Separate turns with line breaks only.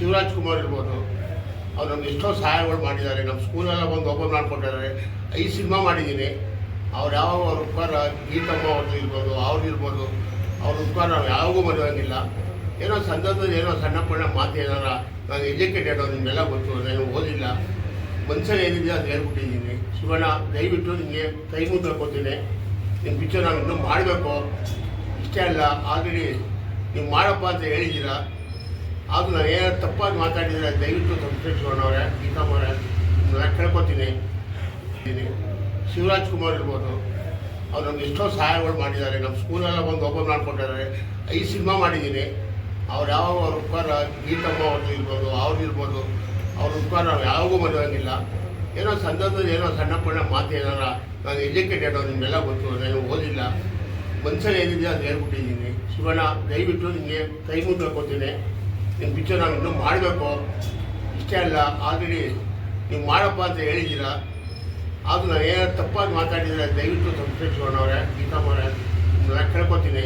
ಶಿವರಾಜ್ ಕುಮಾರ್ ಇರ್ಬೋದು, ಅವ್ರು ನಮ್ಗೆ ಎಷ್ಟೋ ಸಹಾಯಗಳು ಮಾಡಿದ್ದಾರೆ. ನಮ್ಮ ಸ್ಕೂಲೆಲ್ಲ ಬಂದು ಓಪನ್ ಮಾಡಿಕೊಟ್ಟಿದ್ದಾರೆ. 5 ಸಿನಿಮಾ ಮಾಡಿದ್ದೀನಿ. ಅವ್ರು ಯಾವ ಅವ್ರ ಉಪಕಾರ, ಗೀತಮ್ಮ ಅವ್ರದ್ದು ಇರ್ಬೋದು, ಅವ್ರಿರ್ಬೋದು, ಅವ್ರ ಉಪಕಾರ ನಾವು ಯಾವಾಗೂ ಮರೆಯೋಂಗಿಲ್ಲ. ಏನೋ ಸಂದರ್ಭದಲ್ಲಿ ಏನೋ ಸಣ್ಣ ಪಣ್ಣ ಮಾತು ಏನಾರ, ನಾನು ಎಜುಕೇಟೆಡ್, ನಿಮಗೆಲ್ಲ ಗೊತ್ತು, ನಾನು ಓದಿಲ್ಲ, ಮನ್ಸಲ್ಲಿ ಏನಿದೆ ಅದು ಹೇಳ್ಬಿಟ್ಟಿದ್ದೀನಿ. ಶಿವಣ್ಣ, ದಯವಿಟ್ಟು ನಿಮಗೆ ಕೈ ಮುಗ್ಕೋತೀನಿ. ನಿಮ್ಮ ಪಿಕ್ಚರ್ ನಾವು ಇನ್ನೂ ಮಾಡಬೇಕು, ಇಷ್ಟೇ ಅಲ್ಲ, ಆಲ್ರೆಡಿ ನೀವು ಮಾಡಪ್ಪ ಅಂತ ಹೇಳಿದ್ದೀರಾ. ಅದು ನಾನು ಏನಾದ್ರು ತಪ್ಪಾಗಿ ಮಾತಾಡಿದರೆ ದಯವಿಟ್ಟು ಶಿವಣ್ಣವರೇ, ಗೀತಮ್ಮವರೇ, ನಾನು ಕೇಳ್ಕೊತೀನಿ. ಶಿವರಾಜ್ ಕುಮಾರ್ ಇರ್ಬೋದು, ಅವ್ರು ನಮ್ಗೆ ಎಷ್ಟೋ ಸಹಾಯಗಳು ಮಾಡಿದ್ದಾರೆ. ನಮ್ಮ ಸ್ಕೂಲೆಲ್ಲ ಬಂದು ಓಪನ್ ಮಾಡಿಕೊಟ್ಟಿದ್ದಾರೆ. 5 ಸಿನಿಮಾ ಮಾಡಿದ್ದೀನಿ. ಅವ್ರು ಯಾವ ಅವ್ರ ಉಪಕಾರ, ಗೀತಮ್ಮ ಅವ್ರದ್ದು ಇರ್ಬೋದು, ಅವ್ರಿರ್ಬೋದು, ಅವ್ರ ಉಪಕಾರ ನಾವು ಯಾವಾಗೂ ಮರೆಯೋಂಗಿಲ್ಲ. ಏನೋ ಸಂದರ್ಭದಲ್ಲಿ ಏನೋ ಸಣ್ಣ ಪಣ್ಣ ಮಾತು ಏನಾರ, ನಾನು ಎಜುಕೇಟೆಡ್, ನಿಮಗೆಲ್ಲ ಗೊತ್ತು, ನಾನು ಓದಿಲ್ಲ, ಮನ್ಸಲ್ಲಿ ಏನಿದೆ ಅದು ಹೇಳ್ಬಿಟ್ಟಿದ್ದೀನಿ. ಶಿವಣ್ಣ, ದಯವಿಟ್ಟು ನಿಮಗೆ ಕೈ ಮುಗ್ಕೋತೀನಿ. ನಿಮ್ಮ ಪಿಕ್ಚರ್ ನಾವು ಇನ್ನೂ ಮಾಡಬೇಕು, ಇಷ್ಟೇ ಅಲ್ಲ, ಆಲ್ರೆಡಿ ನೀವು ಮಾಡಪ್ಪ ಅಂತ ಹೇಳಿದ್ದೀರಾ. ಅದು ನಾನು ಏನಾದ್ರು ತಪ್ಪಾಗಿ ಮಾತಾಡಿದರೆ ದಯವಿಟ್ಟು ಶಿವಣ್ಣವರೇ, ಗೀತಮ್ಮವರೇ, ನಾನು ಕೇಳ್ಕೊತೀನಿ.